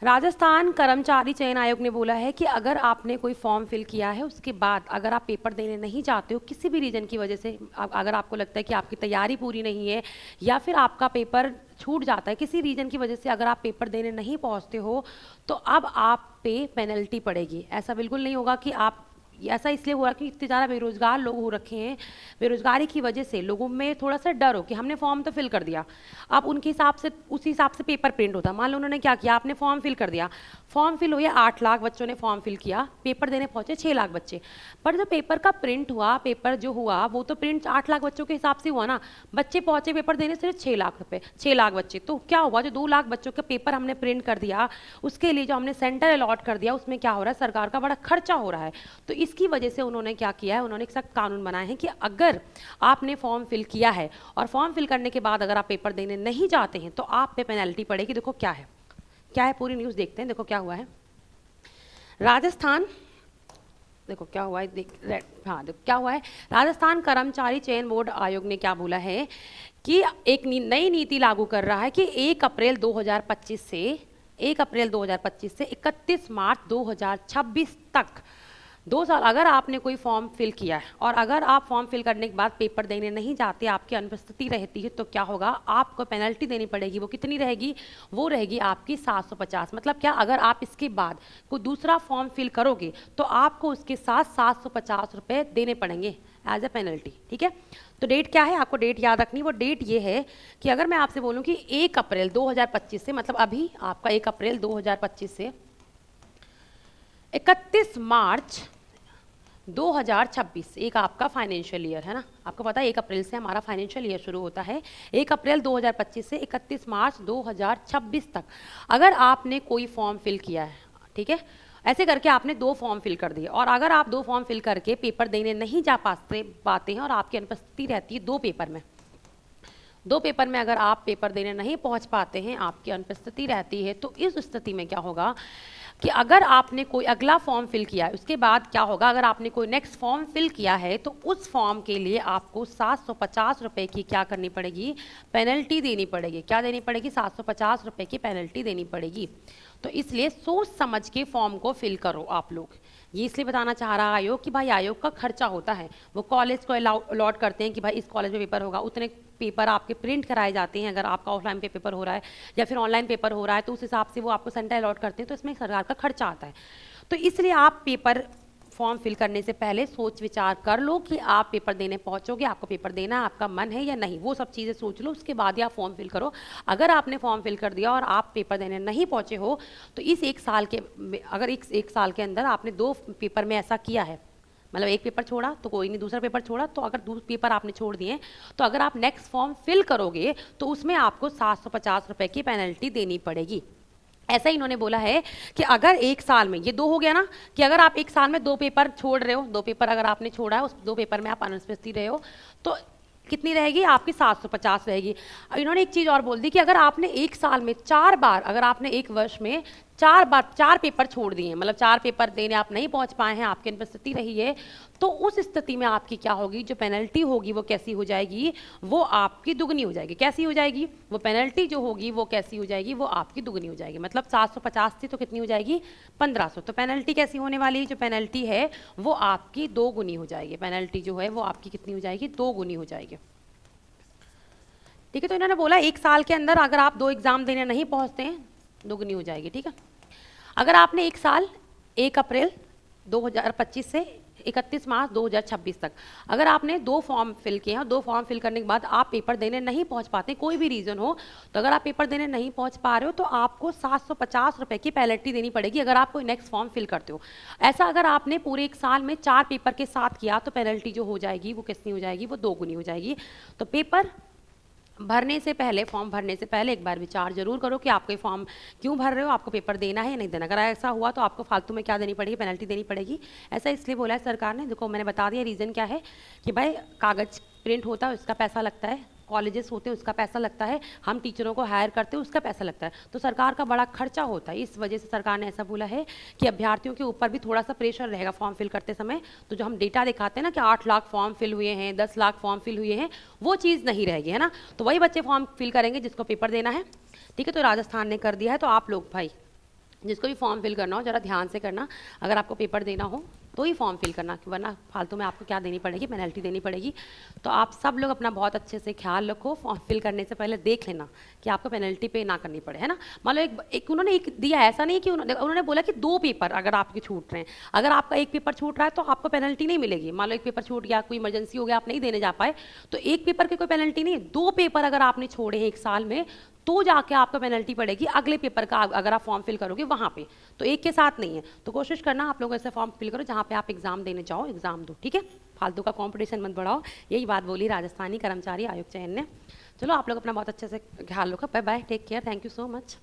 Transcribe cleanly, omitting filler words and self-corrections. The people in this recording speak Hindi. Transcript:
राजस्थान कर्मचारी चयन आयोग ने बोला है कि अगर आपने कोई फॉर्म फिल किया है उसके बाद अगर आप पेपर देने नहीं जाते हो किसी भी रीज़न की वजह से, अगर आपको लगता है कि आपकी तैयारी पूरी नहीं है या फिर आपका पेपर छूट जाता है किसी रीज़न की वजह से, अगर आप पेपर देने नहीं पहुंचते हो तो अब आप पे पेनल्टी पड़ेगी। ऐसा बिल्कुल नहीं होगा कि आप, ऐसा इसलिए हुआ कि इतने ज़्यादा बेरोजगार लोग हो रखे हैं, बेरोजगारी की वजह से लोगों में थोड़ा सा डर हो कि हमने फॉर्म तो फिल कर दिया, अब उनके हिसाब से उसी हिसाब से पेपर प्रिंट होता। मान लो उन्होंने क्या किया, आपने फॉर्म फिल कर दिया, फॉर्म फिल हुए 8 लाख बच्चों ने फॉर्म फिल किया, पेपर देने पहुंचे 6 लाख बच्चे, पर जो पेपर का प्रिंट हुआ, पेपर जो हुआ वो तो प्रिंट 8 लाख बच्चों के हिसाब से हुआ ना, बच्चे पहुंचे पेपर देने सिर्फ 6 लाख रुपए, 6 लाख बच्चे, तो क्या हुआ जो 2 लाख बच्चों का पेपर हमने प्रिंट कर दिया उसके लिए जो हमने सेंटर अलॉट कर दिया उसमें क्या हो रहा है, सरकार का बड़ा खर्चा हो रहा है। तो इसकी वजह से उन्होंने क्या किया है, उन्होंने एक सख्त कानून बनाए हैं कि अगर आपने फॉर्म फिल किया है और फॉर्म फिल करने के बाद अगर आप पेपर देने नहीं जाते हैं तो आप पे पेनल्टी पड़ेगी। देखो क्या है, क्या है पूरी न्यूज़ देखते हैं। देखो क्या हुआ है राजस्थान, देखो क्या हुआ है, हाँ देखो क्या हुआ है, राजस्थान कर्मचारी चयन बोर्ड आयोग ने क्या बोला है कि एक नई नीति लागू कर रहा है कि 1 अप्रैल 2025 से 31 मार्च 2026 तक 2 साल अगर आपने कोई फॉर्म फिल किया है और अगर आप फॉर्म फिल करने के बाद पेपर देने नहीं जाते, आपकी अनुपस्थिति रहती है, तो क्या होगा, आपको पेनल्टी देनी पड़ेगी। वो कितनी रहेगी, वो रहेगी आपकी 750। मतलब क्या, अगर आप इसके बाद कोई दूसरा फॉर्म फिल करोगे तो आपको उसके साथ 750 रुपये देने पड़ेंगे एज ए पेनल्टी। ठीक है, तो डेट क्या है, आपको डेट याद रखनी। वो डेट ये है कि अगर मैं आपसे बोलूँ कि 1 अप्रैल 2025 से, मतलब अभी आपका 1 अप्रैल 2025 से 31 मार्च 2026 एक आपका फाइनेंशियल ईयर है ना, आपको पता है 1 अप्रैल से हमारा फाइनेंशियल ईयर शुरू होता है। 1 अप्रैल 2025 से 31 मार्च 2026 तक अगर आपने कोई फॉर्म फिल किया है, ठीक है, ऐसे करके आपने 2 फॉर्म फिल कर दिए और अगर आप 2 फॉर्म फिल करके पेपर देने नहीं जा पाते हैं और आपकी अनुपस्थिति रहती है 2 पेपर में, 2 पेपर में अगर आप पेपर देने नहीं पहुंच पाते हैं, आपकी अनुपस्थिति रहती है, तो इस स्थिति में क्या होगा कि अगर आपने कोई अगला फॉर्म फिल किया है उसके बाद क्या होगा, अगर आपने कोई नेक्स्ट फॉर्म फिल किया है तो उस फॉर्म के लिए आपको 750 रुपये की क्या करनी पड़ेगी, पेनल्टी देनी पड़ेगी। क्या देनी पड़ेगी, 750 रुपये की पेनल्टी देनी पड़ेगी। तो इसलिए सोच समझ के फॉर्म को फिल करो आप लोग। ये इसलिए बताना चाह रहा आयोग कि भाई आयोग का खर्चा होता है, वो कॉलेज को अलॉट करते हैं कि भाई इस कॉलेज में पेपर होगा, उतने पेपर आपके प्रिंट कराए जाते हैं। अगर आपका ऑफलाइन पे पेपर हो रहा है या फिर ऑनलाइन पेपर हो रहा है तो उस हिसाब से वो आपको सेंटर अलॉट करते हैं, तो इसमें सरकार का खर्चा आता है। तो इसलिए आप पेपर फॉर्म फिल करने से पहले सोच विचार कर लो कि आप पेपर देने पहुंचोगे, आपको पेपर देना है, आपका मन है या नहीं, वो सब चीज़ें सोच लो, उसके बाद ही आप फॉर्म फिल करो। अगर आपने फॉर्म फिल कर दिया और आप पेपर देने नहीं पहुंचे हो तो इस 1 साल के, अगर एक साल के अंदर आपने 2 पेपर में ऐसा किया है, मतलब एक पेपर छोड़ा तो कोई नहीं, दूसरा पेपर छोड़ा तो अगर 2 पेपर आपने छोड़ दिए तो अगर आप नेक्स्ट फॉर्म फिल करोगे तो उसमें आपको 750 रुपये की पेनल्टी देनी पड़ेगी। ऐसा ही इन्होंने बोला है कि अगर 1 साल में, ये 2 हो गया ना, कि अगर आप 1 साल में 2 पेपर छोड़ रहे हो, 2 पेपर अगर आपने छोड़ा है, उस 2 पेपर में आप अनुपस्थित रहे हो तो कितनी रहेगी आपकी, 750 रहेगी। इन्होंने एक चीज़ और बोल दी कि अगर आपने 1 साल में 4 बार, अगर आपने 1 वर्ष में 4 बार 4 पेपर छोड़ दिए, मतलब 4 पेपर देने आप नहीं पहुंच पाए हैं, आपकी अनुपस्थिति रही है, तो उस स्थिति में आपकी क्या होगी, जो पेनल्टी होगी वो कैसी हो जाएगी, वो आपकी दुगनी हो जाएगी। कैसी हो जाएगी, वो पेनल्टी जो होगी वो कैसी हो जाएगी, वो आपकी दुगनी हो जाएगी। मतलब 750 थी तो कितनी हो जाएगी, 1500। तो पेनल्टी कैसी होने वाली है, जो पेनल्टी है वो आपकी 2 गुनी हो जाएगी। पेनल्टी जो है वो आपकी कितनी हो जाएगी, 2 गुनी हो जाएगी। ठीक है, तो इन्होंने बोला 1 साल के अंदर अगर आप 2 एग्जाम देने नहीं पहुंचते हैं, दुगनी हो जाएगी। ठीक है, अगर आपने 1 साल 1 अप्रैल 2025 से 31 मार्च 2026 तक अगर आपने 2 फॉर्म फिल किए हैं, 2 फॉर्म फिल करने के बाद आप पेपर देने नहीं पहुंच पाते, कोई भी रीज़न हो, तो अगर आप पेपर देने नहीं पहुंच पा रहे हो तो आपको 750 रुपये की पेनल्टी देनी पड़ेगी अगर आप कोई नेक्स्ट फॉर्म फिल करते हो। ऐसा अगर आपने पूरे 1 साल में 4 पेपर के साथ किया तो पेनल्टी जो हो जाएगी वो कितनी हो जाएगी, वो 2 गुनी हो जाएगी। तो पेपर भरने से पहले, फॉर्म भरने से पहले एक बार विचार जरूर करो कि आप कोई फॉर्म क्यों भर रहे हो, आपको पेपर देना है या नहीं देना। अगर ऐसा हुआ तो आपको फालतू में क्या देनी पड़ेगी, पेनल्टी देनी पड़ेगी। ऐसा इसलिए बोला है सरकार ने, देखो मैंने बता दिया रीज़न क्या है कि भाई कागज़ प्रिंट होता है उसका पैसा लगता है, कॉलेजेस होते हैं उसका पैसा लगता है, हम टीचरों को हायर करते हैं उसका पैसा लगता है, तो सरकार का बड़ा खर्चा होता है। इस वजह से सरकार ने ऐसा बोला है कि अभ्यर्थियों के ऊपर भी थोड़ा सा प्रेशर रहेगा फॉर्म फिल करते समय। तो जो हम डेटा दिखाते हैं ना कि 8 लाख फॉर्म फिल हुए हैं, 10 लाख फॉर्म फिल हुए हैं, वो चीज़ नहीं रहेगी, है ना। तो वही बच्चे फॉर्म फिल करेंगे जिसको पेपर देना है। ठीक है, तो राजस्थान ने कर दिया है, तो आप लोग भाई जिसको भी फॉर्म फिल करना हो जरा ध्यान से करना, अगर आपको पेपर देना हो तो ही फॉर्म फिल करना, वरना फालतू में आपको क्या देनी पड़ेगी, पेनल्टी देनी पड़ेगी। तो आप सब लोग अपना बहुत अच्छे से ख्याल रखो, फॉर्म फिल करने से पहले देख लेना कि आपको पेनल्टी पे ना करनी पड़े, है ना। मान लो एक उन्होंने एक दिया, ऐसा नहीं कि उन्होंने बोला कि 2 पेपर अगर आपके छूट रहे हैं, अगर आपका एक पेपर छूट रहा है तो आपको पेनल्टी नहीं मिलेगी। मान लो एक पेपर छूट गया, कोई इमरजेंसी हो गया, आप नहीं देने जा पाए, तो एक पेपर की कोई पेनल्टी नहीं, 2 पेपर अगर आपने छोड़े हैं 1 साल में तो जाके आपको पेनल्टी पड़ेगी अगले पेपर का, अगर आप फॉर्म फिल करोगे वहाँ पे, तो एक के साथ नहीं है। तो कोशिश करना आप लोग ऐसे फॉर्म फिल करो जहाँ पे आप एग्जाम देने जाओ, एग्जाम दो, ठीक है। फालतू का कंपटीशन मत बढ़ाओ, यही बात बोली राजस्थानी कर्मचारी आयोग चयन ने। चलो आप लोग अपना बहुत अच्छे से ख्याल रखो, bye bye, take care, thank you so much.